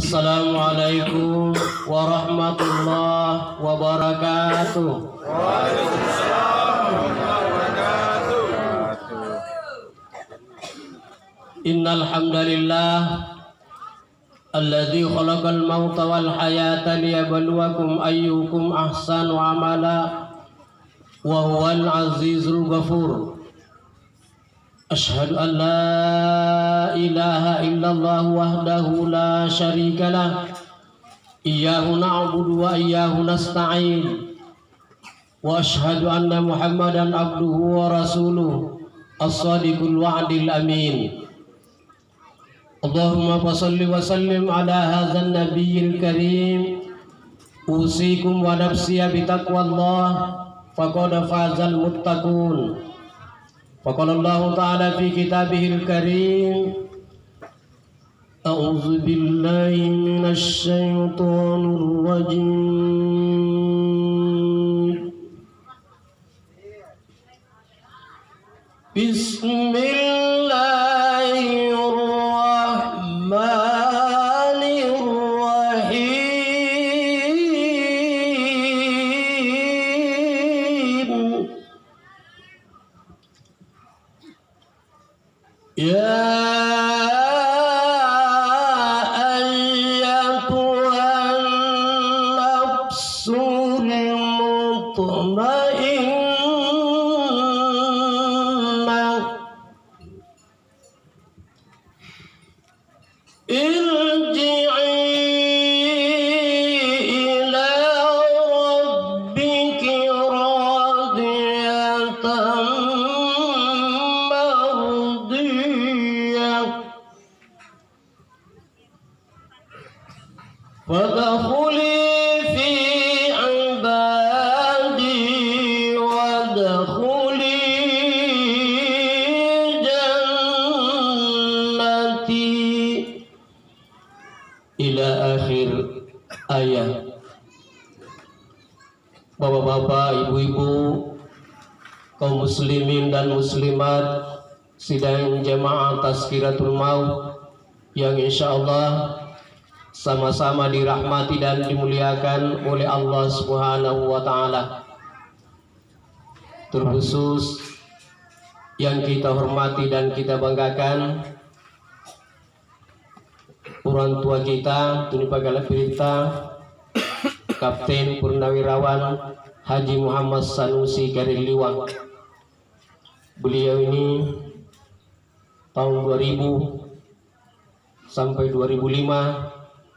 Assalamualaikum warahmatullahi wabarakatuh. Waalaikumsalam warahmatullahi wabarakatuh. Innal hamdalillah alladzi khalaqal mauta wal hayata liyabluwakum ayyukum ahsanu amala wa huwal azizul ghafur. Ashhadu an la ilaha illallah wahdahu la syarika lah. Iyyahu na'budu wa iyyahu nasta'in. Wa ashhadu anna Muhammadan abduhu wa rasuluh as-sadiqul wa'dil amin. Allahumma shalli wa sallim ala hadzal nabiyil karim. Usikum wa nafsi bi taqwallah faqad fazal muttaqun. Faqala Allah ta'ala fi kitabihil karim. A'udzu billahi minasy syaithanir rajim. Bismillahirrahmanirrahim. Ya ayyatuhan nafsul mutmainnah irji'i ila rabbiki radiyatan mardiyah fadkhuli fi ibadi wadkhuli jannati ila akhir ayat. Bapak-bapak, ibu-ibu, kaum muslimin dan muslimat sidang jamaah Tazkiratul Maut yang insyaallah sama-sama dirahmati dan dimuliakan oleh Allah Subhanahu wa taala. Terkhusus yang kita hormati dan kita banggakan orang tua kita, Tuni Pagala Pirita, Kapten Purnawirawan Haji Muhammad Sanusi Kariliwang. Beliau ini tahun 2000 sampai 2005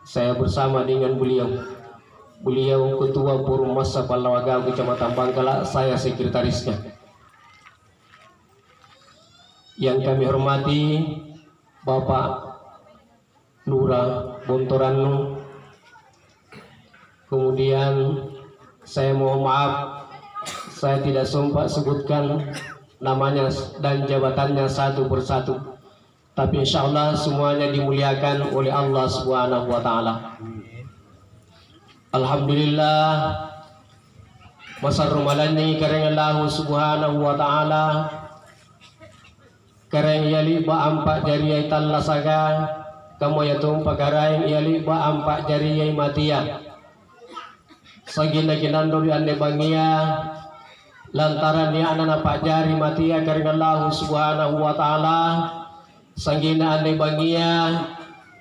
saya bersama dengan beliau. Beliau Ketua Forum Massa Palawaga Kecamatan Bangkala, saya sekretarisnya. Yang kami hormati Bapak Lura Bontoranu. Kemudian saya mohon maaf, saya tidak sempat sebutkan namanya dan jabatannya satu persatu. Tapi insyaallah semuanya dimuliakan oleh Allah Subhanahu wa taala. Alhamdulillah masa Ramadhan karena Allah Subhanahu wa taala karena yali ba ampak jari ay talasaga kamu yatung pagaray yali ba ampak jari ay matia sagina kinandori ane bangia lantaran niya anak pak jari matia karena Allah Subhanahu wa taala sanggina ane bangia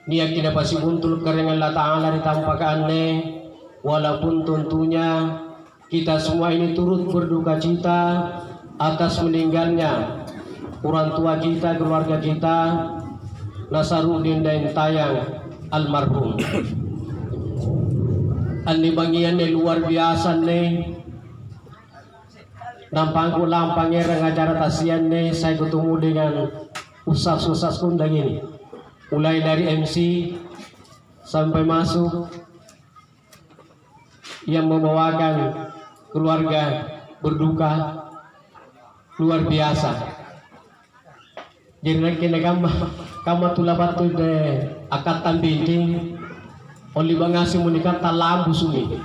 niya kinapasi buntul karena Allah Ta'ala ditampakan walaupun tentunya kita semua ini turut berduka cita atas meninggalnya orang tua kita, keluarga kita Nasaruddin dan Tayang almarhum. Ane bangian luar biasa nampang ulang pangeran acara tasian saya ketemu dengan usas-usas kundang ini, mulai dari MC sampai masuk yang membawakan keluarga berduka luar biasa. Jadi kena kama tulabat tu de akatan binting oli bangasi munikan talambu sumi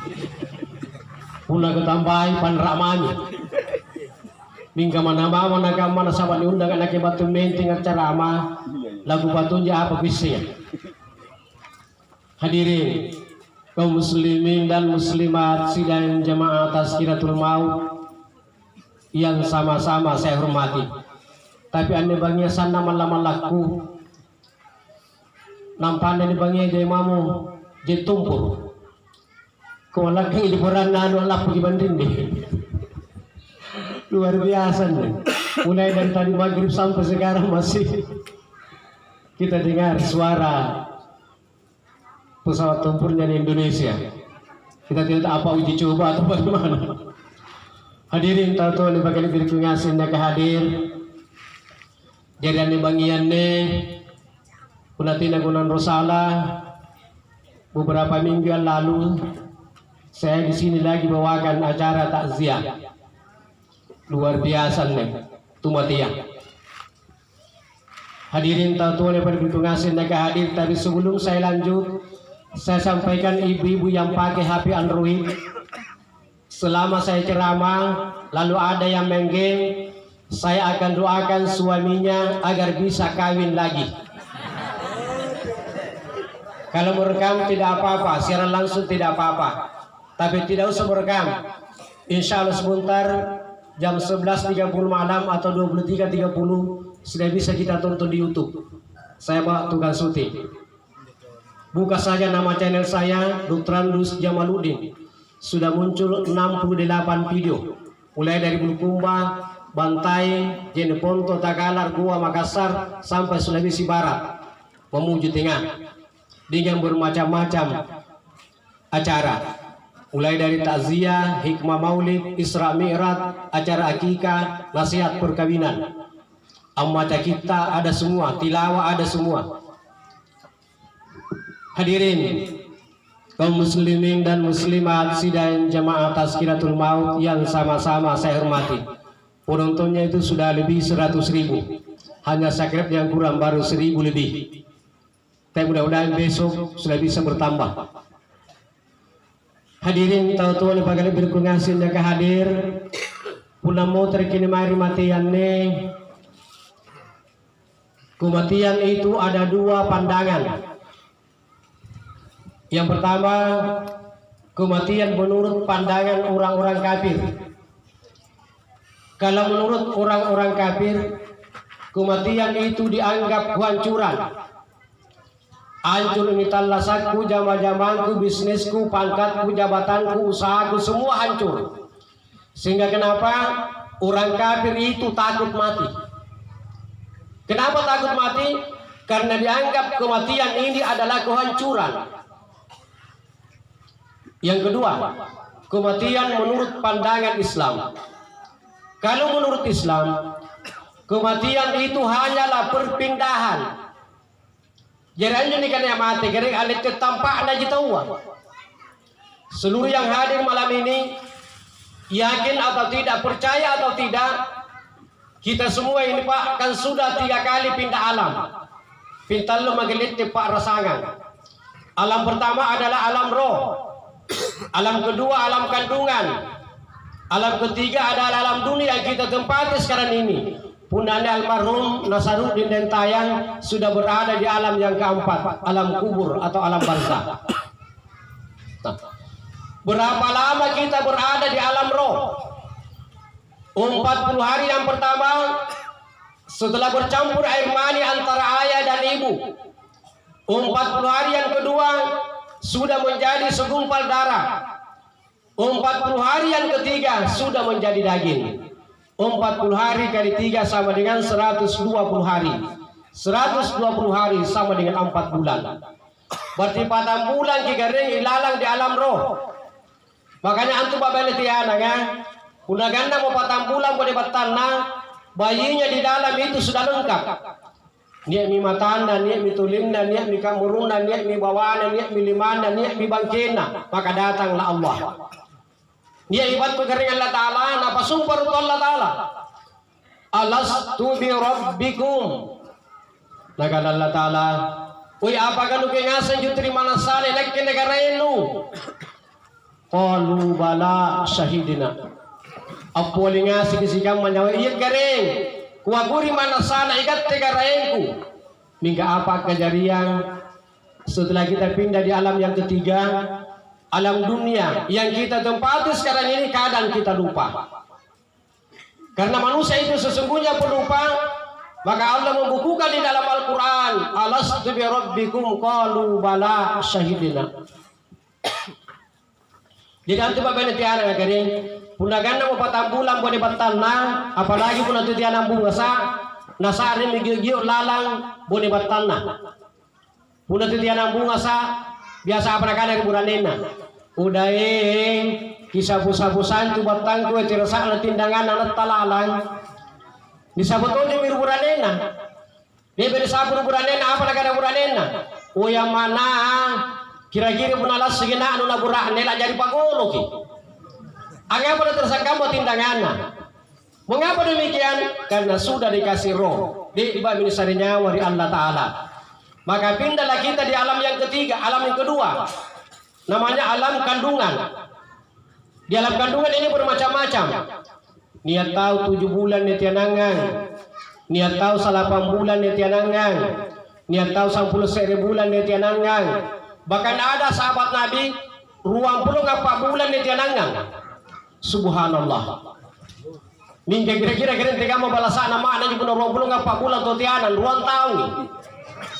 una ketambai panramanya mingga mana kama na saban undang anak batu menting acara ama lagu batunya apa bisnya Hadirin kaum muslimin dan muslimat sidang jamaah Tazkiratul Maut yang sama-sama saya hormati. Tapi ane bangia sana malam laku nampan ane bangia jai mamu jai tumpur. Kau lagi di peran anu laku di banding deh. Luar biasa nih. Mulai dari tadi maghrib sampai sekarang masih kita dengar suara pesawat tempurnya di Indonesia. Kita tidak tahu apa uji coba atau bagaimana. Hadirin tahu-tahu ni bagian diri kungasin nak hadir. Jadi ane bangian ne kunatina gunan Rosala beberapa minggu yang lalu saya di sini lagi bawakan acara takziah. Luar biasa nih tumatian. Hadirin tahu-tahu ni bagian kungasin nak hadir. Tapi sebelum saya lanjut, saya sampaikan ibu-ibu yang pakai HP Android, selama saya ceramah lalu ada yang menggeng, saya akan doakan suaminya agar bisa kawin lagi. Kalau merekam tidak apa-apa, siaran langsung tidak apa-apa, tapi tidak usah merekam. Insya Allah sebentar jam 11.30 malam atau 23.30 sudah bisa kita tonton di YouTube. Saya bawa tukang syuting. Buka saja nama channel saya, Dr. Andus Jamaluddin. Sudah muncul 68 video. Mulai dari Bulukumba, Bantai, Jeneponto, Takalar, Goa, Makassar, sampai Sulawesi Barat, menuju tengah. Dengan bermacam-macam acara. Mulai dari takziah, hikmah maulid, Isra Mi'raj, acara akikah, nasihat perkawinan. Amata kita ada semua, tilawah ada semua. Hadirin kaum muslimin dan muslimat sidang jamaah Tazkiratul Maut yang sama-sama saya hormati. Penontonnya itu sudah lebih 100.000. Hanya subscribe yang kurang baru 1.000 lebih. Tapi mudah-mudahan besok sudah bisa bertambah. Hadirin tahu-tahu bagaimana berkungasin yang hadir. Puna mau terkini mari matiannya. Kematian itu ada dua pandangan. Yang pertama, kematian menurut pandangan orang-orang kafir. Kalau menurut orang-orang kafir, kematian itu dianggap kehancuran. Hancur ini talasaku, jama-jamanku, bisnisku, pangkatku, jabatanku, usahaku, semua hancur. Sehingga kenapa orang kafir itu takut mati? Kenapa takut mati? Karena dianggap kematian ini adalah kehancuran. Yang kedua, kematian menurut pandangan Islam. Kalau menurut Islam, kematian itu hanyalah perpindahan. Jadi ini kan yang mati, kering alit ketampak ada jitawa. Seluruh yang hadir malam ini, yakin atau tidak, percaya atau tidak, kita semua ini Pak kan sudah 3 kali pindah alam. Pintar lu magelit di Pak Rasangan. Alam pertama adalah alam roh. Alam kedua alam kandungan. Alam ketiga adalah alam dunia yang kita tempati sekarang ini. Punanda almarhum Nasaruddin dan Tayang sudah berada di alam yang keempat, alam kubur atau alam barzakh. Nah, berapa lama kita berada di alam roh? 40 hari yang pertama setelah bercampur air mani antara ayah dan ibu. 40 hari yang kedua sudah menjadi segumpal darah. 40 hari yang ketiga sudah menjadi daging. 40 hari kali 3 sama dengan 120 hari. 120 hari sama dengan 4 bulan. Berarti 4 bulan kita ilalang di alam roh. Makanya antum babele tiana ya. Kuna ganda mau 4 bulan pada batana, bayinya di dalam itu sudah lengkap. Niat mi matanda, niat mi tulinna, niat mi kamuruna, niat mi bawana, niat mi limana, niat mi bangkena. Maka datanglah Allah. Niat ibadat kekeringan Allah Ta'ala, napa sumpah untuk Allah Ta'ala. Alastu bi rabbikum. Maka Allah Ta'ala, uy apakah nuke ngasen jutri mana sale lekke negara enu? Qalu bala syahidina. Apoli ngasi kisikam menyawa iya kering. Kuaguri mana sana ikat tegaraenku. Mingga apa kejadian setelah kita pindah di alam yang ketiga, alam dunia yang kita tempati sekarang ini, kadang kita lupa. Karena manusia itu sesungguhnya pelupa, maka Allah membukukan di dalam Al-Quran, alastu bi rabbikum qalu bala syahidina. Jadi antum bapak tiara kering, punaganda mau patang bulan boleh batalna, apalagi pun nanti tiara bunga sa, nasari migio lalang boleh batalna. Pun nanti tiara bunga sa, biasa apa nak ada buranena. Udah kisah-kisah tu batang ku terasa ada tindangan anak talalang. Disabotnya miru buranena. Dia bersabur buranena apa nak ada buranena? Oh yang mana? Kira-kira penalas segena anu laburan nela jadi pagolo ki. Angapa tersangka buat tindanganna? Mengapa demikian? Karena sudah dikasih roh di bawah minisari nyawa di Allah Ta'ala. Maka pindahlah kita di alam yang ketiga, alam yang kedua. Namanya alam kandungan. Di alam kandungan ini bermacam-macam. Niat tahu 7 bulan ni tianangan. Niat tahu 8 bulan ni tianangan. Niat tahu 10 bulan ni tianangan. Bahkan ada sahabat Nabi ruang puluh 4 bulan di tianangan. Subhanallah. Ning kira-kira tiga mau balasan nama anak pun ruang puluh 4 bulan tu tianan ruang tahun.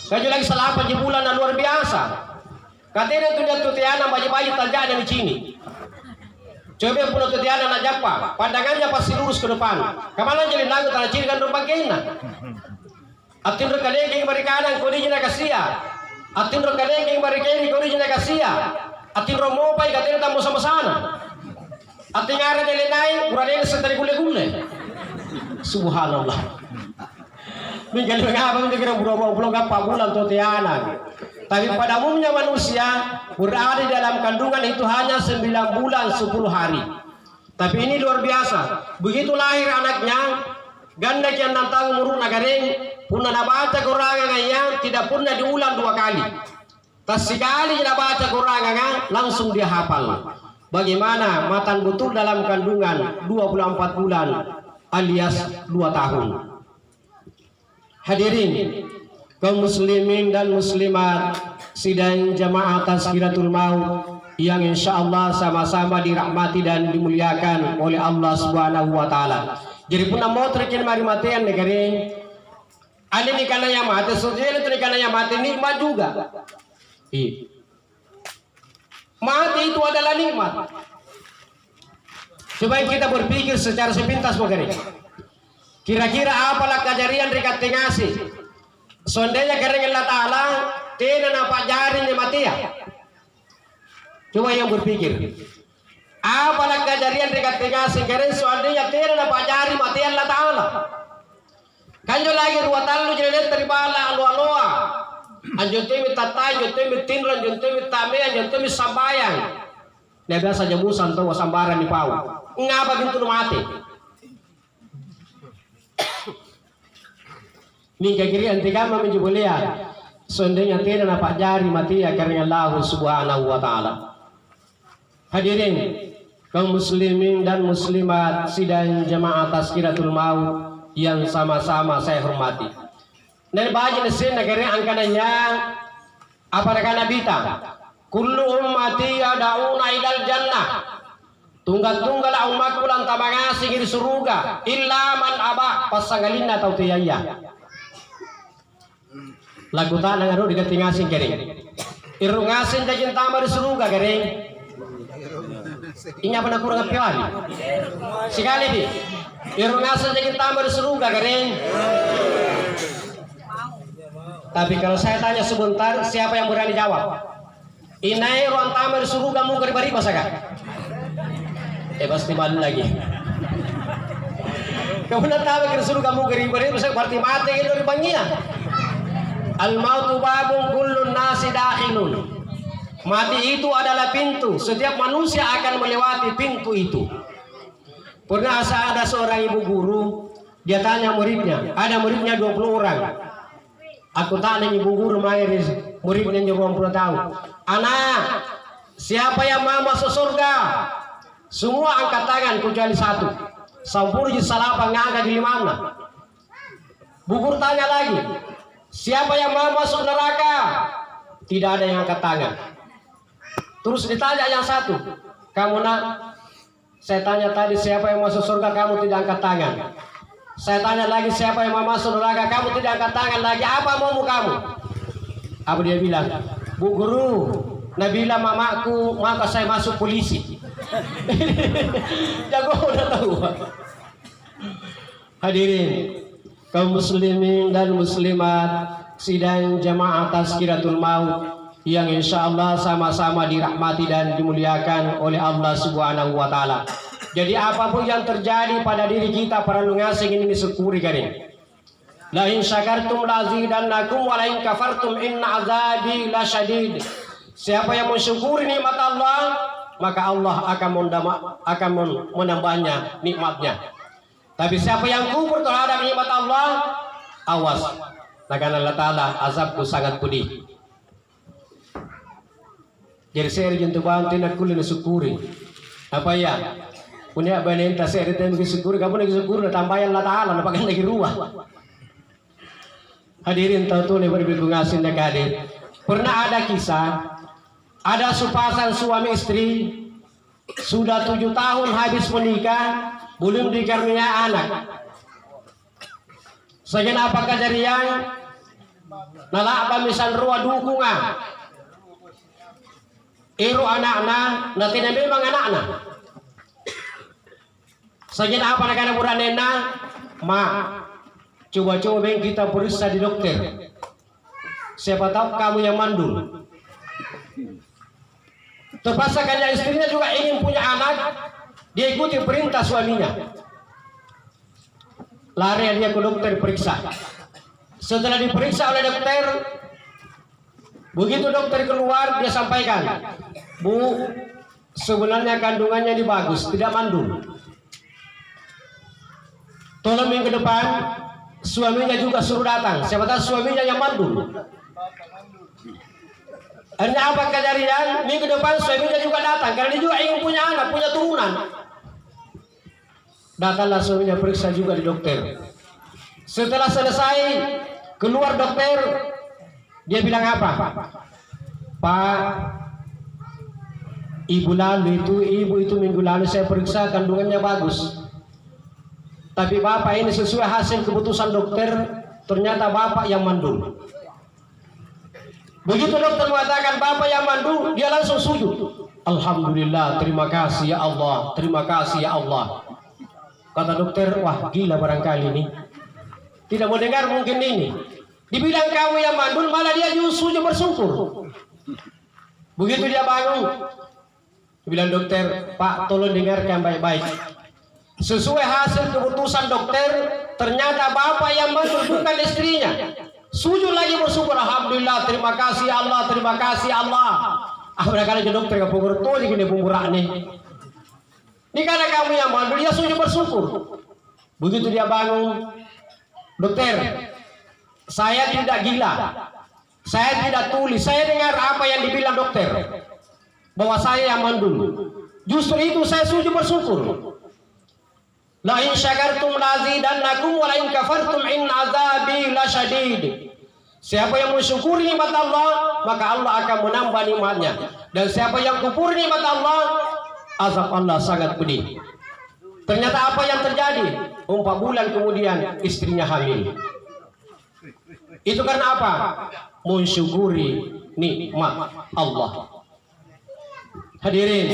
Kaju lagi 8 bulan luar biasa. Katanya tu dia tu tianan bayi-bayi tajam di sini. Coba pun tu tianan nak japa, pandangannya pasti lurus ke depan. Kemana jadi lagu tanah ciri kan rumpang kena. Atin rekaleng bari kanan kodi jina kasia. Atin ro kalengking bari kiri kodi jina kasia. Atin ro mopai katena tamu sama sana. Atin ngara dele nai urane setari gule-gule. Subhanallah. Minggal ngapa kira bulan 4 bulan to tiana. Tapi pada umumnya manusia berada di dalam kandungan itu hanya 9 bulan 10 hari. Tapi ini luar biasa. Begitu lahir anaknya, ganda kian nantang muruk nagaring puna nabaca kurangan yang tidak pernah diulang 2 kali. Tas sekali nabaca kurangan langsung dia hafal. Bagaimana matan betul dalam kandungan 24 bulan alias 2 tahun. Hadirin kaum muslimin dan muslimat sidang jamaah Tazkiratul Maut yang insyaallah sama-sama dirahmati dan dimuliakan oleh Allah Subhanahu wa taala. Jadi pun mau terkin mari matian negeri. Ada ni kana yang mati, sosial itu kana yang mati nikmat juga. Mati itu adalah nikmat. Coba kita berpikir secara sepintas begini. Kira-kira apalah kejadian dekat tengasi? Sondenya kering Allah Ta'ala tena napa jarinya mati ya? Coba yang berpikir. Apalah kejadian dekat tengasi kering sondenya tena napa jari mati Allah Ta'ala? Kanjo lagi ruwa talu jadi teribala aloa. Anjutimi tatai, anjutimi tinran, anjutimi tame, anjutimi sambayang. Dia biasa jamusan tuh sambaran di pau. Ngapa gitu mati? Ning kiri antika menjubulia. Sondenya tena napa jari mati ya karena Allah Subhanahu wa taala. Hadirin kaum muslimin dan muslimat sidang jamaah Tazkiratul Maut yang sama-sama saya hormati. Dan bahagian sen negara angkananya apa rekana bita? Kullu ummati yad'una ilal jannah. Tunggal-tunggal umatku lan tamangasi di surga illa man aba pasangalina tau tiyaya. Lagu tak nangaru dikatingasin kering. Irungasin jajin tamar di surga kering. Inya pernah kurang piwali. Sekali di. Irungasin jajin tamar di surga kering. Tapi kalau saya tanya sebentar, siapa yang berani jawab? Inai ruang tamar di surga mu bari pasaka. Pasti malu lagi. Kemudian tahu ke surga mu bari pasaka berarti mati itu di bangia. Al-mautu babun kullun nasi dakhilun. Mati itu adalah pintu. Setiap manusia akan melewati pintu itu. Pernah ada seorang ibu guru, dia tanya muridnya, ada muridnya 20 orang. Aku tanya ibu guru muridnya 20 tahun. Anak, siapa yang mau masuk surga? Semua angkat tangan kecuali satu. Sampurji salapa ngangkat di mana? Bu guru tanya lagi. Siapa yang mau masuk neraka? tidak ada yang angkat tangan. Terus ditanya yang satu, kamu nak, saya tanya tadi siapa yang masuk surga, kamu tidak angkat tangan. Saya tanya lagi siapa yang mau masuk neraka, kamu tidak angkat tangan lagi. Apa maumu kamu? Apa dia bilang? Bu guru, Nabila mamaku, maka saya masuk polisi. Jago udah tahu. Hadirin kaum muslimin dan muslimat sidang jamaah Tazkiratul Maut yang insya Allah sama-sama dirahmati dan dimuliakan oleh Allah Subhanahu wa Ta'ala. Jadi apapun yang terjadi pada diri kita para lungasing ini disyukuri garing. La in syakartum lazidannakum wa la in kafartum inna azabi lasyadid. Siapa yang mensyukuri nikmat Allah, maka Allah akan menambahnya nikmatnya. Tapi siapa yang kufur terhadap nikmat Allah, awas. Karena Allah Ta'ala azabku sangat pedih. Jadi saya jentuh bantu nak kulit syukuri. Apa ya? Punya banenta saya ditanya syukuri, kamu lagi syukuri tambahan Allah Ta'ala, nampaknya lagi ruah. Hadirin tahu nih berbungasin nak hadir. Pernah ada kisah, ada sepasang suami istri sudah 7 tahun habis menikah, belum dikaruniai anak. Sekian apa kejadian? Nala pamisan ruah dukungan. Iru anak-anak, nanti memang anak-anak. Sekian apa nak buranena? Ma, coba-coba kita periksa di dokter. Siapa tahu kamu yang mandul. Terpaksakannya istrinya juga ingin punya anak, dia ikuti perintah suaminya. Lari dia ke dokter periksa. Setelah diperiksa oleh dokter, begitu dokter keluar dia sampaikan, Bu, sebenarnya kandungannya ini bagus, tidak mandul. Tolong minggu depan suaminya juga suruh datang. Siapa tahu suaminya yang mandul. Hanya apa kejadian? Minggu depan suaminya juga datang karena dia juga ingin punya anak, punya turunan. Datanglah suaminya periksa juga di dokter. Setelah selesai keluar dokter, dia bilang apa? Pak, ibu itu minggu lalu saya periksa kandungannya bagus. Tapi bapak ini sesuai hasil keputusan dokter, ternyata bapak yang mandul. Begitu dokter mengatakan bapak yang mandul, dia langsung sujud. Alhamdulillah, terima kasih ya Allah, terima kasih ya Allah. Kata dokter, wah gila barangkali ini. Tidak mau dengar mungkin ini. Dibilang kamu yang mandul, malah dia justru bersyukur. Begitu dia bangun, dibilang dokter, Pak tolong dengarkan baik-baik. Sesuai hasil keputusan dokter, ternyata bapak yang mandul bukan istrinya. Sujud lagi bersyukur, alhamdulillah, terima kasih Allah, terima kasih Allah. Barangkali ke dokter ke punggur tuh gini punggurak nih. Ini karena kamu yang mandul, dia sujud bersyukur. Begitu dia bangun, dokter, saya tidak gila, saya tidak tuli, saya dengar apa yang dibilang dokter, bahwa saya yang mandul. Justru itu saya sujud bersyukur. La in syakartum lazidannakum wa la in kafartum in azabi lasyadid. Siapa yang mensyukuri nikmat Allah, maka Allah akan menambah nikmatnya. Dan siapa yang kufur nikmat Allah, azab Allah sangat pedih. Ternyata apa yang terjadi? 4 bulan kemudian istrinya hamil. Itu karena apa? Mensyukuri nikmat Allah. Hadirin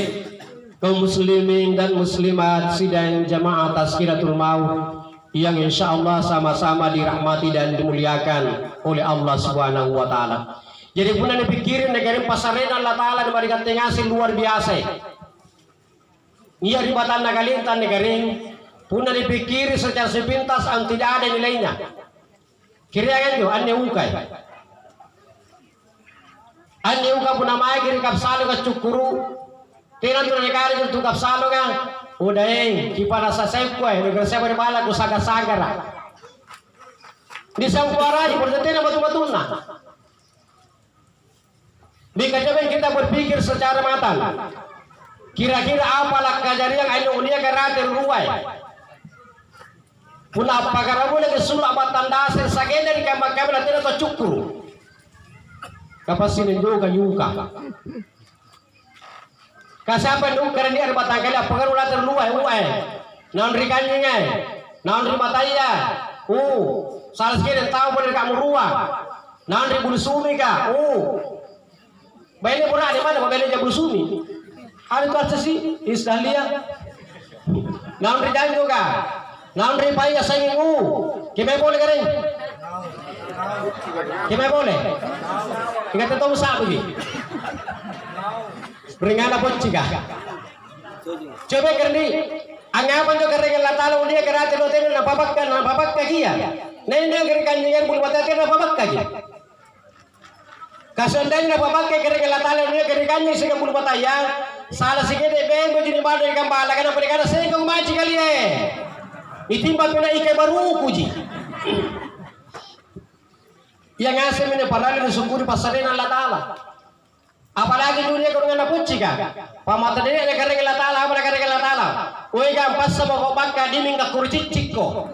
kaum muslimin dan muslimat sidang jamaah Tazkiratul Maut yang insya Allah sama-sama dirahmati dan dimuliakan oleh Allah Subhanahu wa Ta'ala. Jadi pun dipikirin negara pasaran Allah Ta'ala di barikat ngasih luar biasa. Ia di batan nagalintan negaring pun dipikir secara sepintas tidak ada nilainya. Kira-kira itu aneh ukai. Aneh ukai pun namanya kiri kapsalo ke cukuru. Tinan tu negara itu kapsalo kan. Udah kipara sa sekwe negara saya berbala ku saga-sagara. Di sangkuara di persentina batu-batuna. Dikajaban kita berpikir secara matang. Kira-kira apalah kejadian ayo unia keratir ruai. Puna pakaramu lagi sulah batan dasar sagenda di kamar-kamar tidak tercukuru. kapasinin juga yuka. Kasapa nung karena dia batang kala pengaruh terluai uai. Naon rikannya ngai. Naon rimataya. Salah sekali tahu benar kamu ruang. Naon ri bulu sumi ka. Bayar pernah di mana bayar jabul sumi. Ada tu atas si Isdalia. Naon ri jangan juga. Naon ri payah sayang Kimai boleh kering. Kimai boleh. Kita tahu sah begini. Beringana pun cika. Coba kerni. Angapan jo kering latalo dia kerate hotel na babak kagia. Nene kering kanjingan bulu batate na babak kagia. Kasandai na babak kering latalo dia kering kanjing sing bulu bataya. Salah sikit beng begini bade kambala kana perikana sing kong maci kali Itimba pina ikai baru kuji. Yang ngasih ini padahal disyukuri pasarin Allah Ta'ala. Apalagi dunia kurungan pucika. Pamata dia ada karena Allah Ta'ala, apa karena Allah Ta'ala. Woi gampas sama kobaka di mingga kurcicik ko.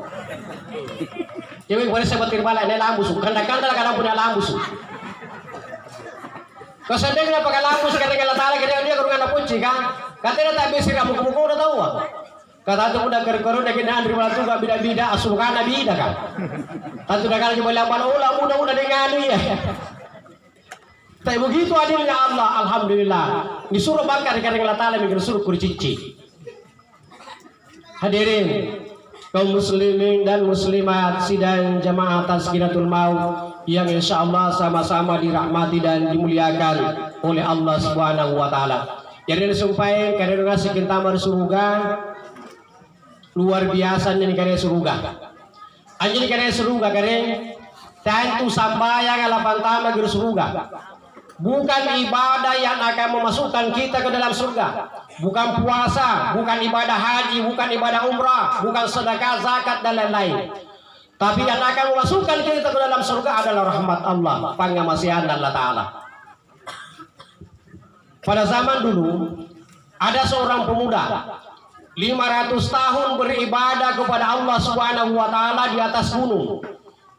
Jadi boleh sebut tirbala ini lambusu. Kanda-kanda kalau punya lambusu. Kesendiri apa kalau lambusu karena Allah Ta'ala karena dia kurungan pucika. Katanya tak bisa kamu kuku udah tahu. Kata tu udah kerja dah kena antri malam tu gak bida-bida asukan nabi dah kan. Tentu dah kalau cuma lapan mudah dengan dia. Tapi begitu adilnya Allah, alhamdulillah. Disuruh bakar karena Allah Taala mikir suruh kurcici. Hadirin kaum muslimin dan muslimat sidang jamaah Tazkiratul Maut yang insyaallah sama-sama dirahmati dan dimuliakan oleh Allah Subhanahu wa taala. Jadi disumpahin karena ngasih kita surga luar biasa nih karena surga. Anjir karena surga karena tentu sambayang alapan tama di surga. Bukan ibadah yang akan memasukkan kita ke dalam surga. Bukan puasa, bukan ibadah haji, bukan ibadah umrah, bukan sedekah, zakat dan lain-lain. Tapi yang akan memasukkan kita ke dalam surga adalah rahmat Allah, pangamasihan Allah Ta'ala. Pada zaman dulu ada seorang pemuda 500 tahun beribadah kepada Allah Subhanahu wa taala di atas gunung.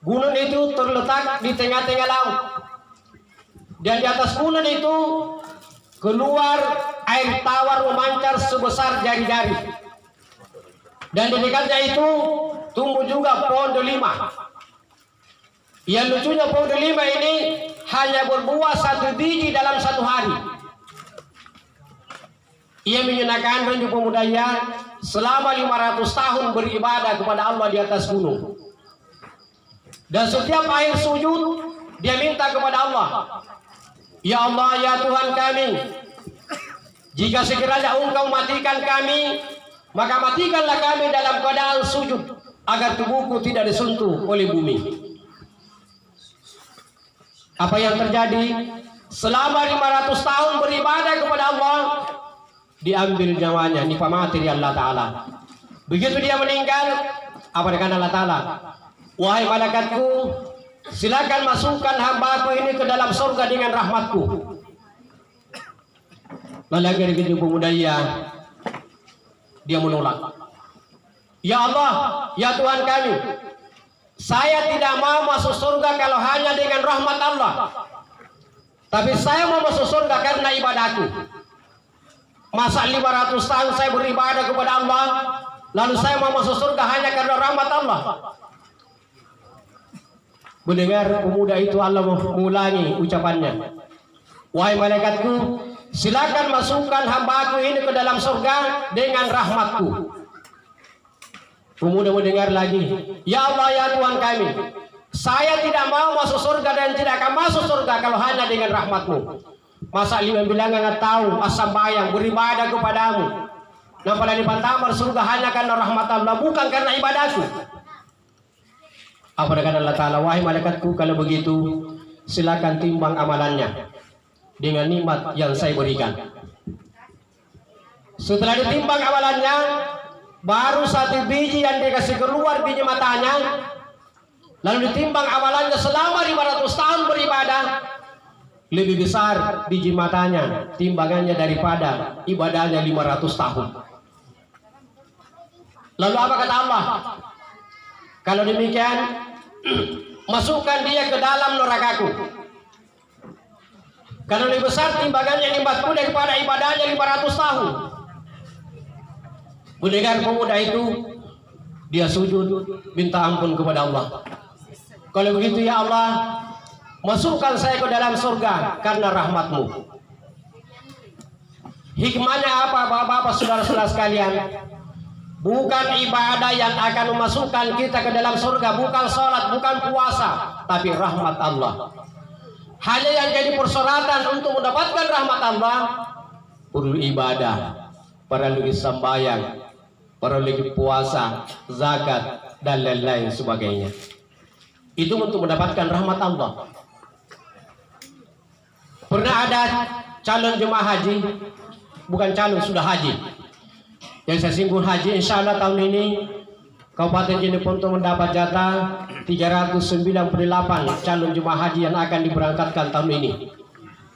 Gunung itu terletak di tengah-tengah laut. Dan di atas gunung itu keluar air tawar memancar sebesar jari-jari. Dan di dekatnya itu tumbuh juga pohon delima. Yang lucunya pohon delima ini hanya berbuah 1 biji dalam 1 hari. Ia menyenangkan ranjuk pemudanya selama 500 tahun beribadah kepada Allah di atas gunung. Dan setiap air sujud dia minta kepada Allah, ya Allah, ya Tuhan kami, jika sekiranya Engkau matikan kami, maka matikanlah kami dalam keadaan sujud agar tubuhku tidak disentuh oleh bumi. Apa yang terjadi? Selama 500 tahun beribadah kepada Allah, diambil nyawanya, nipamati Allah Ta'ala. Begitu dia meninggal, apa dikatakan Allah Ta'ala? Wahai malaikatku, silakan masukkan hambaku ini ke dalam surga dengan rahmatku. Lalu begitu pemuda dia menolak. Ya Allah, ya Tuhan kami, saya tidak mau masuk surga kalau hanya dengan rahmat Allah. Tapi saya mau masuk surga karena ibadahku. Masa 500 tahun saya beribadah kepada Allah, lalu saya mau masuk surga hanya karena rahmat Allah. Mendengar pemuda itu Allah mengulangi ucapannya. Wahai malaikatku, silakan masukkan hambaku ini ke dalam surga dengan rahmatku. Pemuda mendengar lagi. Ya Allah, ya Tuhan kami, saya tidak mau masuk surga dan tidak akan masuk surga kalau hanya dengan rahmatmu. Masa 5 bilangan tahu asam bayang beribadah kepadamu. Nah pada dipantamar surga hanya karena rahmat Allah, bukan karena ibadahku. Apa kata Allah Ta'ala? Wahai malaikatku, kalau begitu silakan timbang amalannya dengan nikmat yang saya berikan. Setelah ditimbang amalannya, baru 1 biji yang dikasih keluar biji matanya. Lalu ditimbang amalannya selama 500 tahun beribadah, lebih besar biji matanya timbangannya daripada ibadahnya 500 tahun. Lalu apa kata Allah? Kalau demikian, masukkan dia ke dalam nerakaku. Karena lebih besar timbangannya nikmatku daripada ibadahnya 500 tahun. Mendengar pemuda itu, dia sujud minta ampun kepada Allah. Kalau begitu ya Allah, masukkan saya ke dalam surga karena rahmat-Mu. Hikmahnya apa Bapak-bapak, saudara-saudara sekalian? Bukan ibadah yang akan memasukkan kita ke dalam surga, bukan sholat, bukan puasa, tapi rahmat Allah. Hanya yang jadi persyaratan untuk mendapatkan rahmat Allah, perlu ibadah, perlu sembahyang, perlu puasa, zakat, dan lain-lain sebagainya. Itu untuk mendapatkan rahmat Allah. Pernah ada calon jemaah haji, bukan calon, sudah haji, yang saya singgung haji. Insya Allah tahun ini Kabupaten Jeneponto mendapat jatah 398 calon jemaah haji yang akan diberangkatkan tahun ini.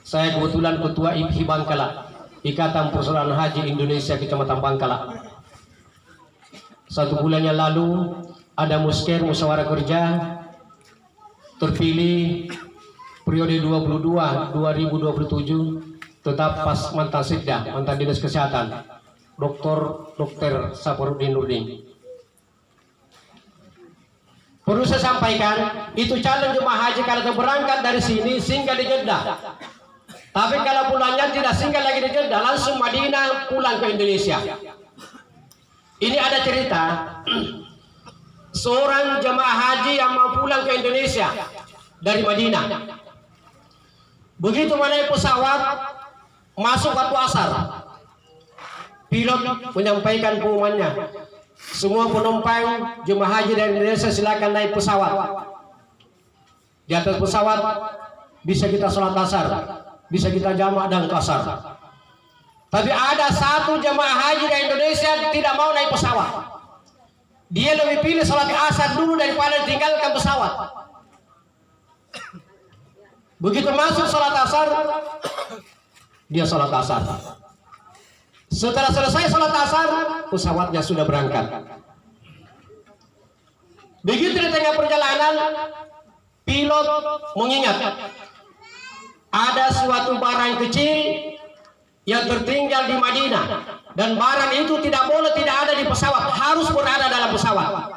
Saya kebetulan ketua IPHI Bangkala, Ikatan Persaudaraan Haji Indonesia Kecamatan Bangkala. 1 bulan yang lalu ada musyawarah kerja terpilih periode 2022-2027 tetap pas mantan Sekda, mantan Dinas Kesehatan, Dr. Saparudin Nurdin. Perlu saya sampaikan, itu calon jemaah haji kalau berangkat dari sini singgah di Jeddah. Tapi kalau pulangnya tidak singgah lagi di Jeddah, langsung Madinah pulang ke Indonesia. Ini ada cerita seorang jemaah haji yang mau pulang ke Indonesia dari Madinah. Begitu menaik pesawat, masuk waktu asar, pilot menyampaikan pengumumannya, semua penumpang jemaah haji dari Indonesia silakan naik pesawat. Di atas pesawat bisa kita sholat asar, bisa kita jamak dan kasar. Tapi ada satu jemaah haji dari Indonesia tidak mau naik pesawat. Dia lebih pilih sholat asar dulu daripada tinggalkan pesawat. Begitu masuk sholat asar, dia sholat asar. Setelah selesai sholat asar, pesawatnya sudah berangkat. Begitu di tengah perjalanan, pilot mengingat ada suatu barang kecil yang tertinggal di Madinah, dan barang itu tidak boleh tidak ada di pesawat, harus berada dalam pesawat.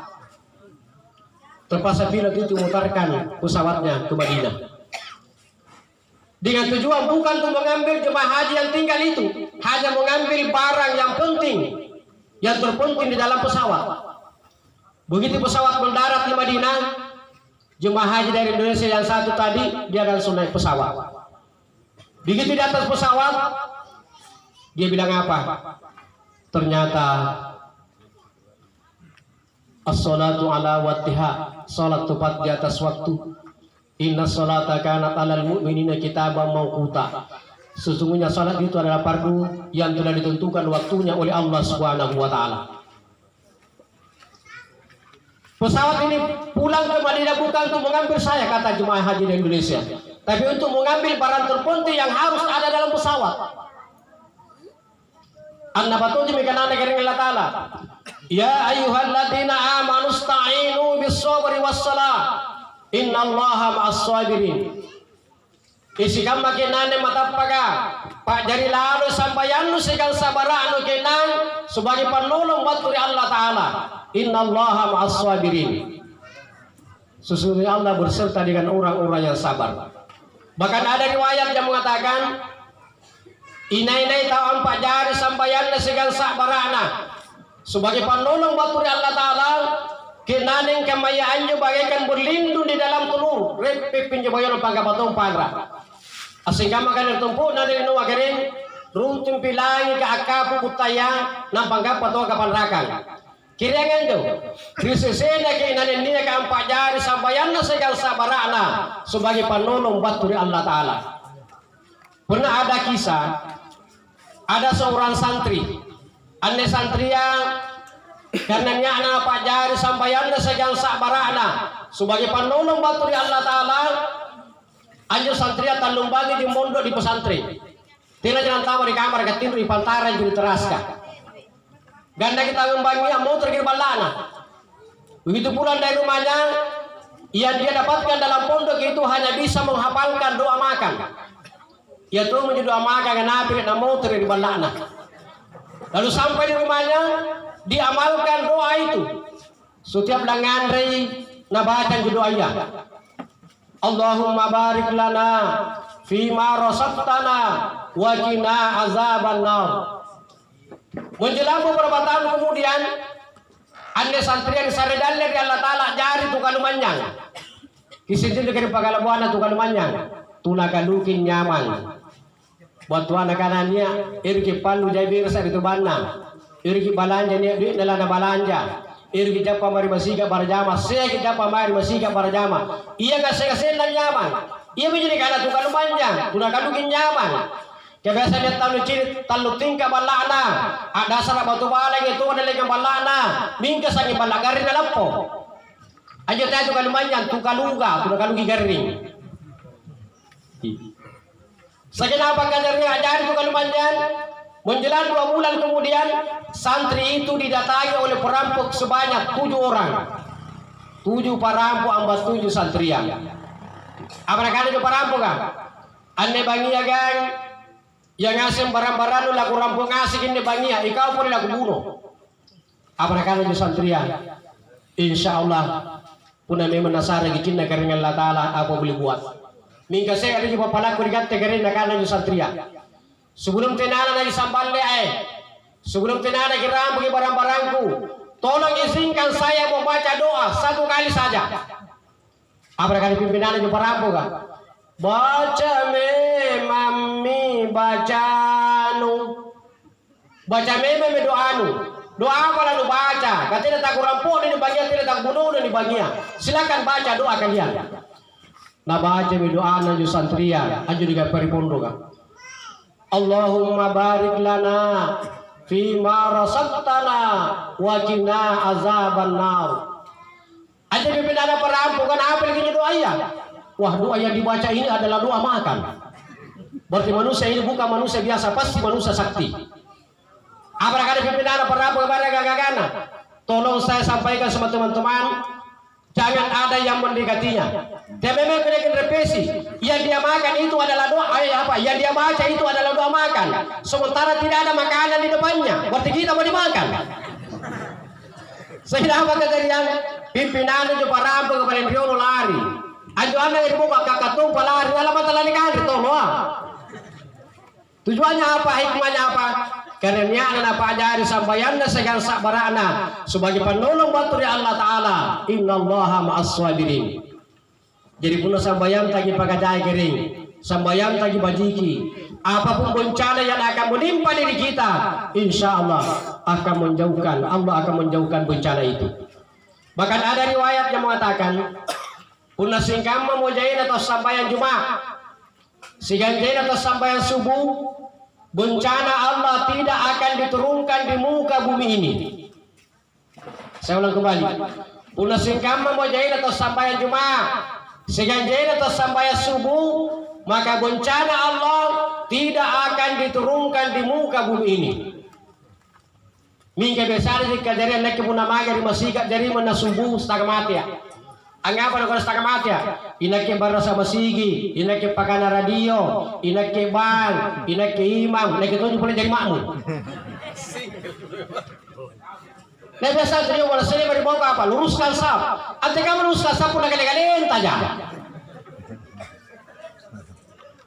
Terpaksa pilot itu memutarkan pesawatnya ke Madinah dengan tujuan bukan untuk mengambil jemaah haji yang tinggal itu, hanya mengambil barang yang penting, yang terpenting di dalam pesawat. Begitu pesawat mendarat di Madinah, jemaah haji dari Indonesia yang satu tadi, dia langsung naik pesawat. Begitu di atas pesawat, dia bilang apa? Ternyata as-salatu ala waqtiha, salat tepat di atas waktu. Inna sholata kanat alal mu'minina kitaban mawquta. Sesungguhnya salat itu adalah fardu yang telah ditentukan waktunya oleh Allah Subhanahu wa taala. Pesawat ini pulang ke Madinah bukan untuk mengambil saya, kata jemaah haji di Indonesia, tapi untuk mengambil barang terpenting yang harus ada dalam pesawat. An-nabatu demikian negara Allah Ta'ala. Ya ayyuhalladzina amanu sta'inu bis-sabri was-salah. Innallaha ma'as-sabirin. Isikam makinane matapaga Pak jari lalu sampayanu sigang sabaranu kenang sebagai penolong buat Allah Ta'ala. Innallaha ma'as-sabirin. Sesungguhnya Allah berserta dengan orang-orang yang sabar. Bahkan ada riwayat yang mengatakan inai-nai tawan Pak jari sampayanu sigang sabarana sebagai penolong buat Allah Ta'ala. Kenaneng kamayaannya bagaikan berlindung di dalam telur. Repip pinjabayon pangkabatong pangra. Asingga makan tertumpu nanti nuwa kering runtung pilai ke akapu butaya nang pangkabato kapan rakang. Kirengan do. Krisisena ke inanen niya ka ampajari sambayan na segal sabarana sebagai penolong buat Allah Ta'ala. Pernah ada kisah, ada seorang santri, ane santria karena anak Pak Jari sampaian segang sabarana sebagai penolong batu di Allah Ta'ala. Anjur santria tandung bagi di mondok di pesantren. Tidak jangan tahu di kamar ketidur di pantaran jadi teraska. Ganda kita ngembangnya mau terkir balana. Begitu pulang dari rumahnya, yang dia dapatkan dalam pondok itu hanya bisa menghafalkan doa makan. ia tuh menjadi doa maka nabi na motor di balana. Lalu sampai di rumahnya diamalkan doa itu. Setiap lengan rei nabaca doa ya. Allahumma barik lana fima rasaqtana wa qina azabannar. Menjelang beberapa tahun kemudian anda santrian saredan dari Allah Ta'ala jari tu kalumanyang. Kisijin dari pagalabuana tu kalumanyang. Tuna kalukin nyaman. Buat tuan kanannya irki palu jabir sa itu bana. Irki balanja ni duit dalam balanja. Irki japa mari masika para jama. Saya japa mari masika para jama. Ia kasih nyaman. Ia menjadi kana tu kalumanyang. Tuna kalukin nyaman. Kebiasaan talu cirit talu tingkah balana. Ada sarap batu baleng itu ada lagi balana. Mingkas lagi balagarin na lampo. Aja tayo kalumanyang tu kaluga, tu kalugi garing. Sa kinapa kadarnya ajari tu kalumanyang. Menjelang 2 bulan kemudian santri itu didatangi oleh perampok sebanyak 7 orang. 7 perampok ambas 7 santrian. Apa nakala itu perampok kan? Ane bangia gang yang ngasih barang-barang lu laku rampung ngasih ini bangia, ikaw pun laku bunuh. Apa nakala itu santrian? Insya Allah puna memang nasara gikin na karingan Allah Ta'ala apa boleh buat. Mingga saya ada juga palaku digante karin nakala itu santrian. Sebelum tenana lagi sambalnya sebelum tenana kiram bagi barang-barangku, tolong izinkan saya membaca doa 1 kali saja. Apa kali pimpinan itu perampok kan? Baca mami baca baca meme doanu. Doa apa lalu baca? Katanya tak rampok ini bagian tidak tak bunuh ini bagian. Silakan baca doa kalian. Nah baca doa naju santria, aju juga peripondo kan. Allahumma barik lana fima rasaqtana wa qina azaban nar. Aja pimpinan perampok kan apa lagi doa ya? Wah, doa yang dibaca ini adalah doa makan. Berarti manusia ini bukan manusia biasa, pasti manusia sakti. Apa kali pimpinan perampok kepada gagana? Tolong saya sampaikan sama teman-teman, jangan ada yang mendekatinya. Dia memang kena represi. Yang dia makan itu adalah doa apa? Yang dia baca itu adalah doa makan. Sementara tidak ada makanan di depannya. Berarti kita mau dimakan. Sehingga apa kata yang pimpinan itu perampok kepada dia lari. Ajo anda yang dibuka kakatung palari dalam mata kan ditolong. Tujuannya apa? Hikmahnya apa? Karena anak apa ajari sampaiannya segan sabarana sebagai penolong bantu dari Allah Ta'ala. Innallaha ma'as sabirin. Jadi punya sambayan tagi pakajai kering, sambayan tagi bajiki. Apapun bencana yang akan menimpa diri kita, insya Allah akan menjauhkan. Allah akan menjauhkan bencana itu. Bahkan ada riwayat yang mengatakan puna singkam memujain atau sambayan Jumat, siganjain atau sambayan subuh, bencana Allah tidak akan diturunkan di muka bumi ini. Saya ulang kembali. Puna singkam memujain atau sambayan Jumat, siganjain atau sambayan subuh, maka bencana Allah tidak akan diturunkan di muka bumi ini. Mingga besar jika jari anak puna maga di masjid jari mana subuh setengah mati ya. Angapa na setengah mati ya? Inake barasa masigi, inake pakana radio, inake bang, inake imam, inake itu boleh jadi makmum. Nah biasa jadi wala sini beri bawa apa? Luruskan sap. Ante kamu luruskan sap pun kali-kali saja.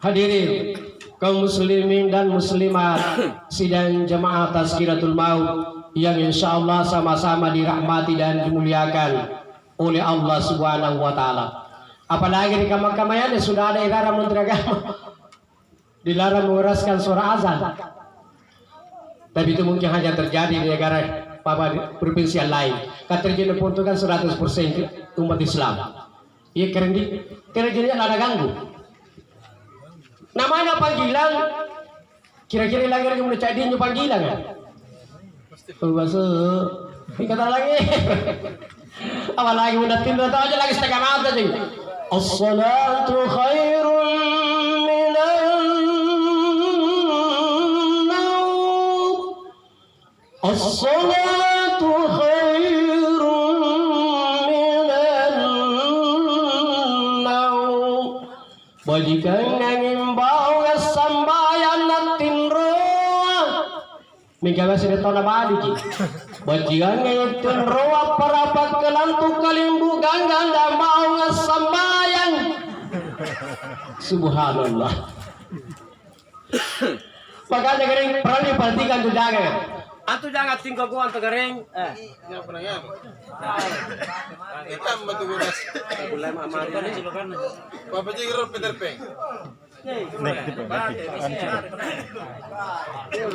Hadirin kaum muslimin dan muslimat sidang jemaah Tazkiratul Maut yang insya Allah sama-sama dirahmati dan dimuliakan oleh Allah Subhanahu wa Ta'ala. Apalagi di kamar-kamarnya sudah ada negara Menteri Agama dilarang mengeraskan suara azan. Tapi itu mungkin hanya terjadi di negara provinsi yang lain. Terjadi pun itu kan 100% umat Islam. Iya keren di kerjanya ada ganggu. Namanya panggilan, kira-kira lagi yang udah cadinya panggilan ya. Bahasa, kata lagi. Apalagi udah tidur atau aja lagi setengah mata sih. As-salatu khairun minan naum. As-salatu khairun minan naum. Bajikan angin bau sambayan tinro Minggawa sini tona balik bajingan ngayon tinro para pagkalantu kalimbu ganggang mau sambayan subhanallah pagkanya garing perani perhatikan tu jangan antu jangan tinggal gua antu garing Yang pernah ya? Kita membantu gunas. mulai mamari ini silakan Papa Jigro Peter Pan.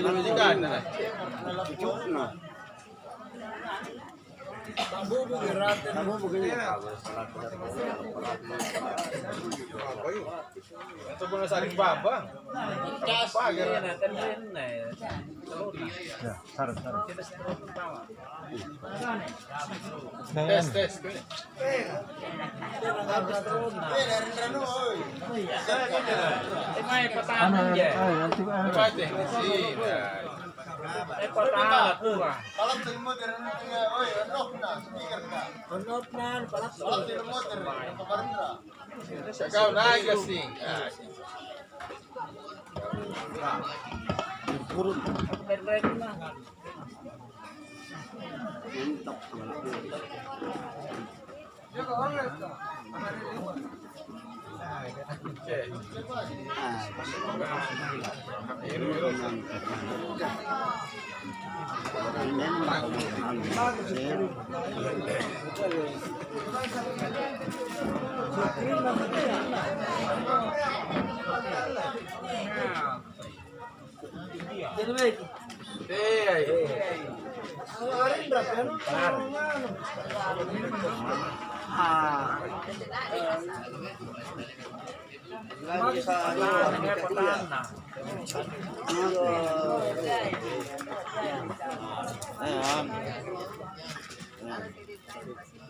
Majikan na. Ito po na sa aling baba. Test. May patahan dia. May patahan tu ah. Ikaw na gasing.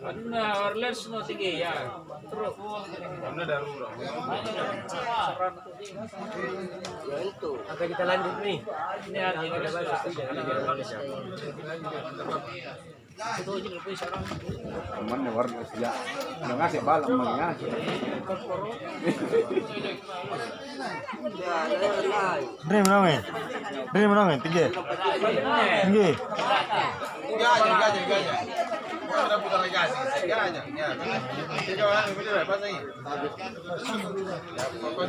Orles no sige ya. Terus. Ano darurat? Oke kita lanjut nih Ini ada yang ada bagus. Teman warga sila. Ngasih balang mengasih. Dream namin. Tiga. Ganya. Ada putar gas. Ganya. Tiga orang ini benar apa sih? Ya, kau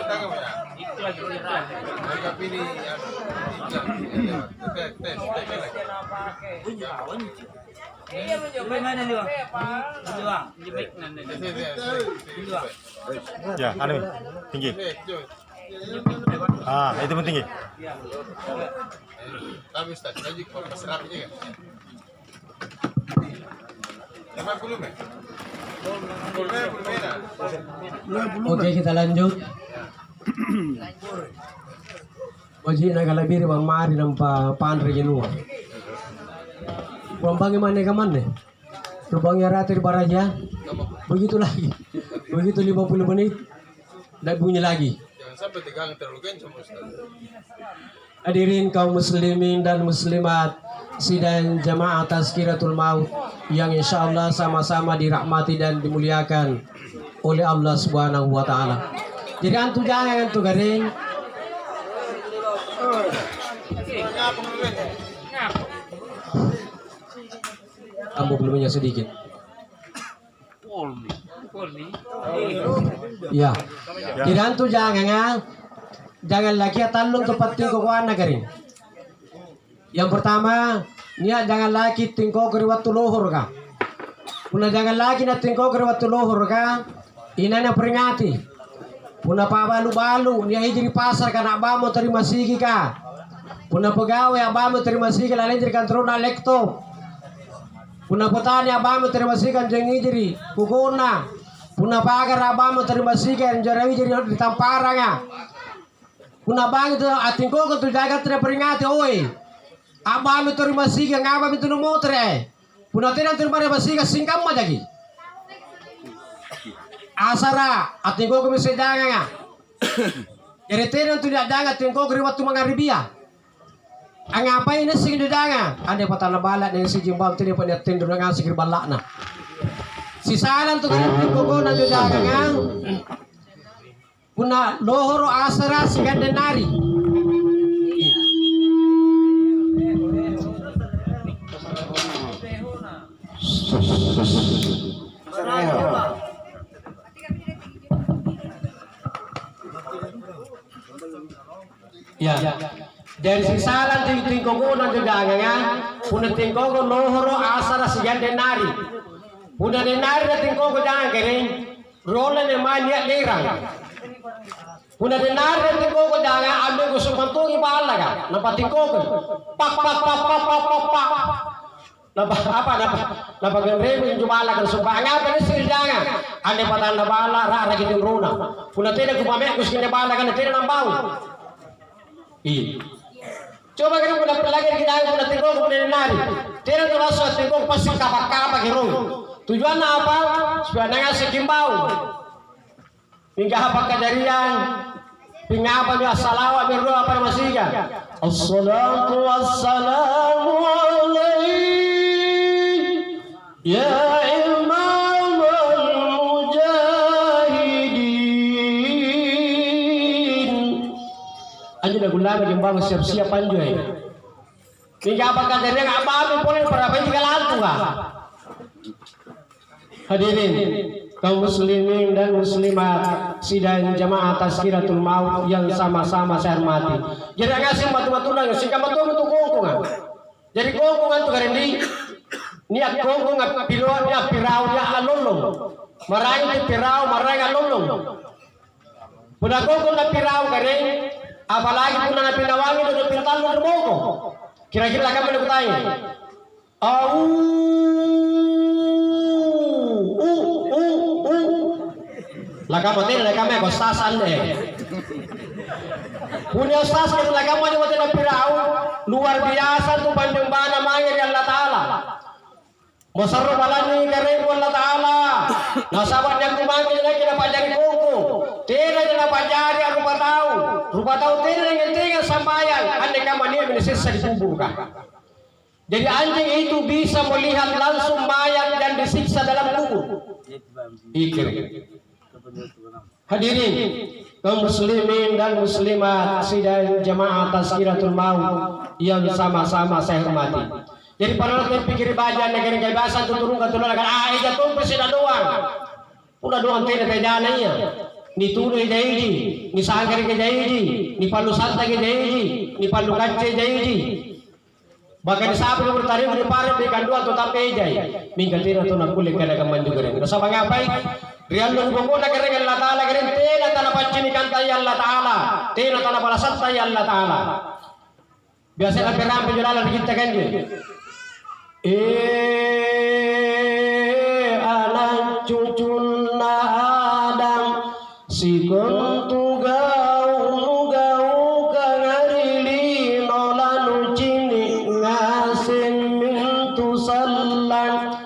tangga ya. Itu lagi kita. Mereka pilih tes. Iya mencoba mana nih bang? Di baik nanti. Ya, anu tinggi. Ah, itu pun tinggi. Tapi Ustaz, lagi kau pasrah aja kan? Lima puluh men. Oke kita lanjut Oji nagalabiri mamari nampa panre jenua Pembangi mana kaman deh Pembangi ratir baraja Begitu lagi Begitu 50 menit Dan bunyi lagi Jangan sampai tegang terlalu kencang Ustaz. Hadirin kaum muslimin dan muslimat sidang jamaah tazkiratul maut yang insya Allah sama-sama dirahmati dan dimuliakan oleh Allah Subhanahu wa taala. Jadi antu jangan antu garing. Ambo belumnya sedikit. Ya. Jadi antu jangan lagi talung ke penting ke kuana garing. Yang pertama, niat jangan lagi tingko ke waktu lohor ka. Puna jangan lagi na tingko ke waktu lohor ka. Ina na peringati. Puna pa balu-balu, niya hijri pasar ka na abamo terima sigi ka. Puna pegawai abamo terima sigi lain jadi kantor na lekto. Puna petani abamo terima sigi kan jeng hijri pukuna. Puna pagar abamo terima sigi kan jarawi jadi ditamparanga. Puna bang itu atingko ke tu jaga tidak peringati oi. Abang itu terima siga ngabam itu nomor Puna tidak terima siga singkam aja lagi. Asara atingko ke mesti jangan. Jadi tidak jangan atingko ke waktu mengaribia. Angapa ini sing jangan? Ada patah balak dengan si jimbang tidak pada tindur dengan si balak na. Si salan tu kan atingko na jangan. Puna lohoro asara sigandenari. Ya, dari sisalan tingkogo na gagangan, puna tingkogo lohoro asara sigandenari. Puna denari na tingkogo jangan kering, rola ne mania lerang. Puna denari na tingkogo jangan ambil gusung pantungi baalaga, nampak tingkogo, pak. Napa genrebe yung jumala kan sumpah ngapa ni sir jangan ane patanda bala ra gitu runa puna tena kumame kuskin bala kan tena nambau iya coba kan puna pelagi kita puna tingkong puna nari tena tu langsung tingkong pasti kapa gitu tujuan apa supaya nanga sekimbau hingga apa kejadian hingga apa dia salawat berdoa pada masjid assalatu wassalamu alaihi ya imam al-mujahidin aja dah gulama jembang siap-siap anjoy hingga apakah dari yang apa boleh berapa juga lantu hadirin kaum muslimin dan muslimat sidang jamaah tazkiratul maut yang sama-sama saya hormati jadi ngasih matu-matunan singkat matu-matu kongkongan jadi kongkongan tuh karendi niat kongkong piluan dia pirau dia alulung marang itu pirau marang alulung puna kongkong na pirau kare apalagi puna na pinawangi do pintal do moko kira-kira kami nak tanya lakamotin lakame ko stasan deh punya stas ke lakamotin mo na pirau luar biasa tu panjang bana mangir Allah Taala Masarro balani kare Allah Taala. Nasabat yang kumangil na kinapajari koko. Tena na pajari ang rupa tahu tena yang tinggal sambayan. Andai kamania menisisa di kubur ka. Jadi anjing itu bisa melihat langsung mayat dan disiksa dalam kubur. Ikir. Hadirin kaum muslimin dan muslimat sidang jamaah tazkiratul maut yang sama-sama saya hormati. Jadi para orang pikir baca negara kebebasan tu turun ke turun akan ija tu presiden doang. Udah doang tidak terjadi ya. Ni turu jadi, ni sangkar jadi, ni palu santai jadi, ni palu kancing jadi. Bahkan sapi bertarik di parit di kandua tu tapi jadi. Mingkat tidak tu nak kulit kena keman juga. Rasa bangapai? Rian lu bongkona keren Allah Taala keren tena tanah pancinikan tayi Allah Taala, tena tanah balasan tayi Allah Taala. Biasa nak peram penjualan kita kan je. Anak cucuna Adam si kontu gau kangarili nolanu cini ngasin mintu sallan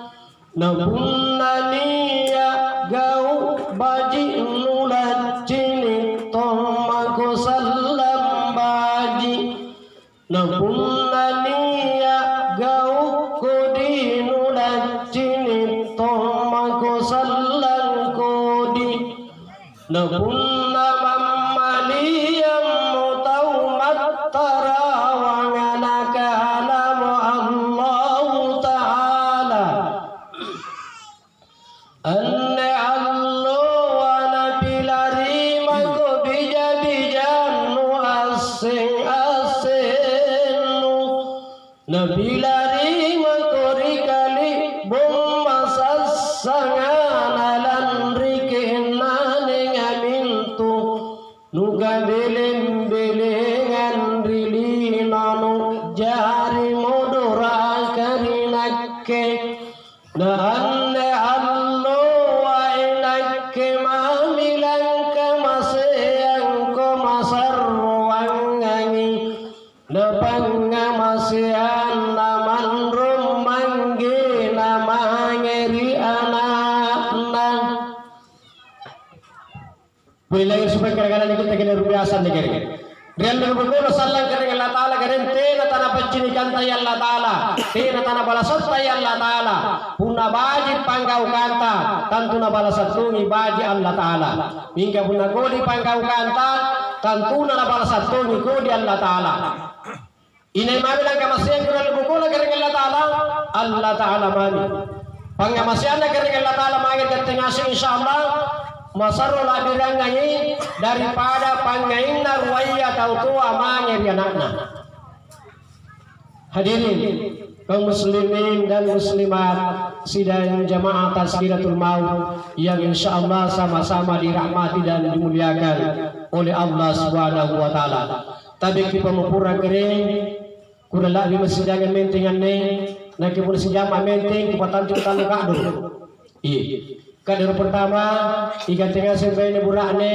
napunna niya gau baji nulat cini tomako sallam baji napunna niya gau kodi nulat cini tomako sallan kodi napunna mammaliyam mutawmat tarawangana kalamu Allah Ta'ala anne Allah wa nabilari mako bija-bijanu asing-asinu nabilari makori kali bomba sassangan rikenane ngamintu nuga beleng-belengan rilinanu jari modora karinakke na anne allo wa inakke mamilang kamaseang ko masarwangangi na pangamasean naman rumanggi na mangeri anak. Boleh lagi supaya kadang-kadang kita kena rupiasan negara. Rian berbukulo sallang kering Allah Ta'ala kering tena tanah pencinikan tay Allah Ta'ala tena tanah balasot tay Allah Ta'ala punna baji panggau kanta tantuna balasat tungi baji Allah Ta'ala mingga punna kodi panggau kanta tantuna na balasat tungi kodi Allah Ta'ala inay mabilang kamasyan kering berbukulo kering Allah Ta'ala mami pangamasyan na kering Allah Ta'ala mangit ketingasi insyaallah masarul abirangai daripada pangain narwaya tau tua mangir anakna. Hadirin kaum muslimin dan muslimat sidang jamaah Tazkiratul Maut yang insyaallah sama-sama dirahmati dan dimuliakan oleh Allah Subhanahu wa taala. Tabi kita mempura kering kurala di masjid dengan mentingan ne nak pun sejama menting kupatan juta kado. Iya. Kader pertama ikan tengah sampai neburakne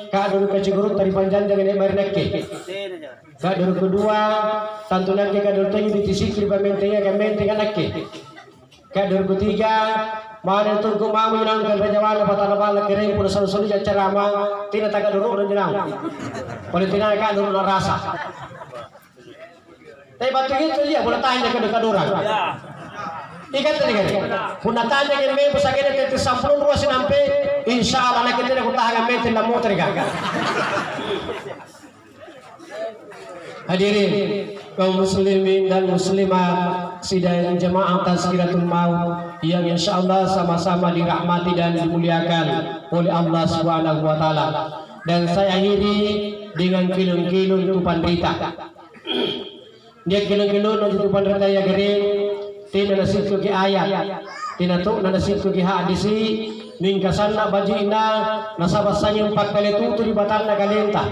kader kecigurut dari panjang dengan marinekke. Kader kedua tantunan ke kader tinggi ditisik di pamentengnya kementeng anakke. Kader ketiga mana tu kumamu yang kan rajawan patana bala kering pun solu ceramah tidak tak kader orang jenang. Politina kader rasa. Tapi batu itu dia boleh tanya kader orang. Ikan tadi kan, punah tanya kan me pesakit itu sampulun ruas sampai, insyaallah nak kita nak tahan me tidak mau terika. Hadirin kaum muslimin dan muslimat sidang jamaah Tazkiratul Maut yang insyaallah sama-sama dirahmati dan dimuliakan oleh Allah Subhanahu wa taala. Dan saya akhiri dengan kilung-kilung tupan berita. Dia kilung-kilung tupan berita ya kering. Tina nasitu ki ayat tina tu nasitu ki hadisi ningkasanna bajina nasabasanya 4 kali tutu di batalna kalenta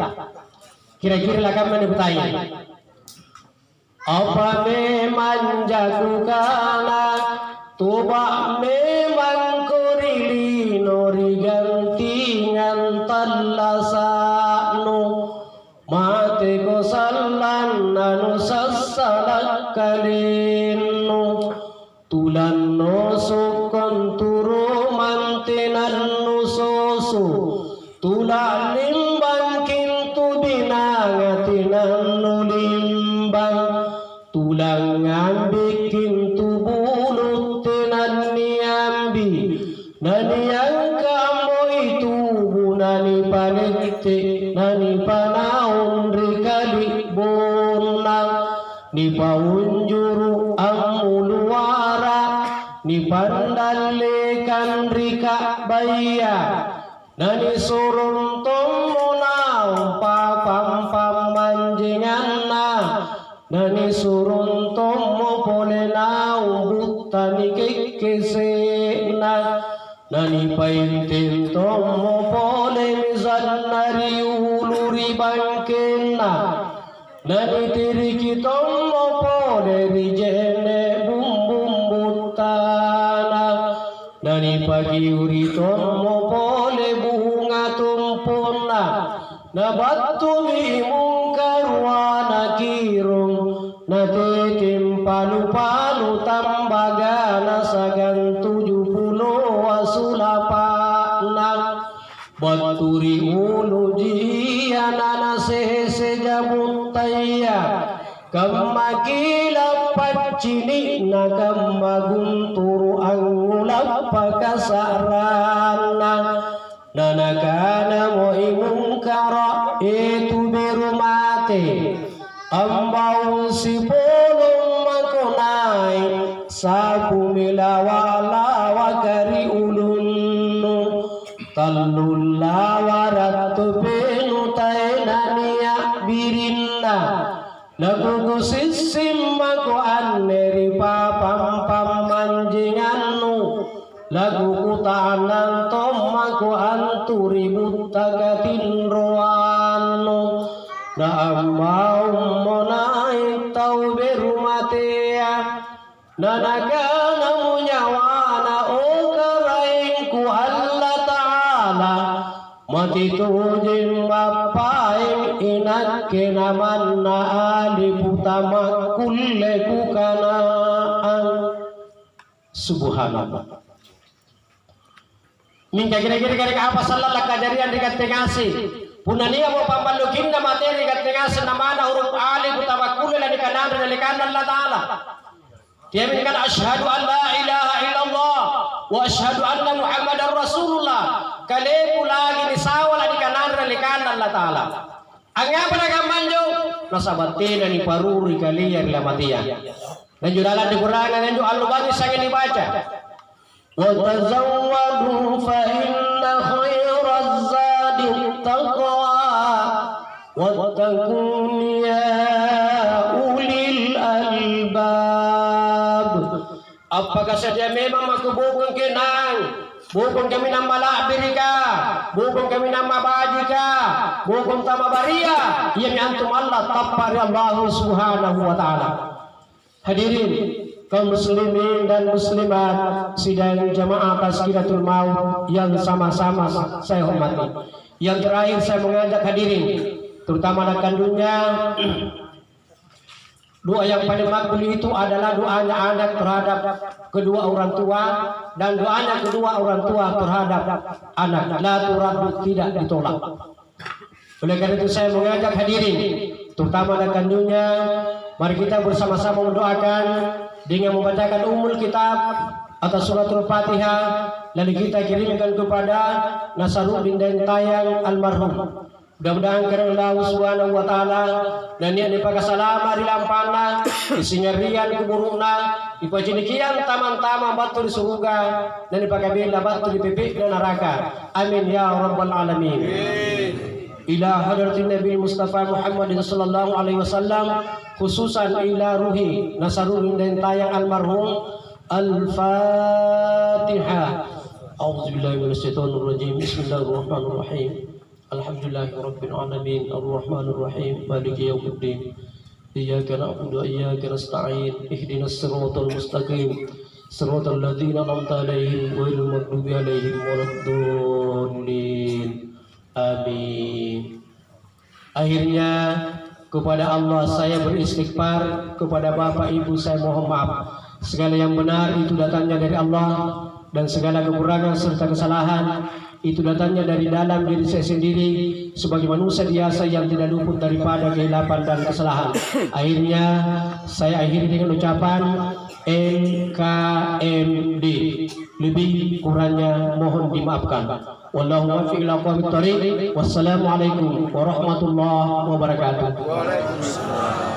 kira-kira lah kami bertanya apa memang jagukana tuba memang kurili nori gantingan talasanu mate ko sallan nanu sassalak kalinu tulan nosukon turu mantenan nususu tulan limbang kintu binangatinan nulimbang tulang ngambik kintu bulut tenan niambi naniang kamu itu nani panitte nani panaun rikali bonang ni paunjuru amuluara ni pandalekan rika baya nani surun tomonau papam pamanjinganna nani surun tomo polenau butani kekesena nani paintin tomo polen zannari uluri bangkena nani tiriki tomo pole rijene bumbum butana nani pagi uri tomo pole bunga tumpuna nabatu mungkar wa nakirung natitim palu-palu tambagana sagan 70 wasulapana baturi ulu jiana sehese jabutaya kamakila pacini nagamagunturu angulap pakasarana nanakana mo imungkara itu berumate ambau si polong makonai saku milawala wakari ulunu tallulla waratu penu taenania birinna lagu sisim mako anneri papam pamanjingannu lagu kutanan tomako anturi buttagatin roanu na amau monai tau berumatea na nagana munyawana o karainku Allah Ta'ala matitujin mapaing inak kenaman na aliputama kulle kukanaan subhanallah. Mingga kira-kira apa salah kajarian dekat tengasi punania mo pambalukin na materi kat nga senamana huruf alif utawakkul la dikanan Allah taala. Dia mengatakan asyhadu an la ilaha illallah wa asyhadu anna muhammadar rasulullah. Kale lagi ni sawala dikanan Allah taala. Anga panagambanjo nasabatina ni paruri kalian lamatian. Dan judalan dikurangan dan juga alubani sangat dibaca. Wa tazawwadu fa inna khairaz zadi taqwa wattaqun ya ulil albab. Apakah saja memang aku bukan kenang, bukan kami nama labirika, bukan kami nama bajika, bukan nama baria, yang antum Allah tapari Allah subhanahu wa ta'ala. Hadirin kaum muslimin dan muslimat sidang jamaah Tazkiratul Maut yang sama-sama saya hormati. Yang terakhir saya mengajak hadirin, terutama anak kandungnya, doa yang paling makbul itu adalah doanya anak terhadap kedua orang tua dan doanya kedua orang tua terhadap anak. La turaddu, tidak ditolak. Oleh karena itu saya mengajak hadirin, terutama anak kandungnya, mari kita bersama-sama mendoakan dengan membacakan Ummul Kitab atau suratul Fatihah, lalu kita kirimkan kepada Nasaruddin dan Tayang almarhum. Mudah-mudahan karena Allah subhanahu wa ta'ala dan niat dipakasalama di lampana, disingarian kuburuna, dipajinikian taman-taman batu di surga dan dipakabila batu di pipik dan neraka. Amin ya rabbal alamin. Ila hadratin Nabi Mustafa Muhammad sallallahu alaihi wasallam, khususan ila ruhi Nasaruddin dan Tayang almarhum. Al-Fatihah. A'udzubillahi minasyaitonir rajim. Bismillahirrahmanirrahim. Alhamdulillahirabbil alamin, arrahmanir rahim, maliki yaumiddin. Iyyaka na'budu wa iyyaka nasta'in. Ihdinas siratal mustaqim. Siratal ladzina an'amta 'alaihim ghairil maghdubi 'alaihim waladdallin. Amin. Akhirnya kepada Allah saya beristighfar, kepada Bapak Ibu saya mohon maaf. Segala yang benar itu datangnya dari Allah dan segala kekurangan serta kesalahan itu datangnya dari dalam diri saya sendiri sebagai manusia biasa yang tidak luput daripada kehilapan dan kesalahan. Akhirnya saya akhiri dengan ucapan NKMD. Lebih kurangnya mohon dimaafkan. Wallahu muwaffiq ila aqwamit thoriq. Wassalamualaikum warahmatullahi wabarakatuh. Waalaikumsalam.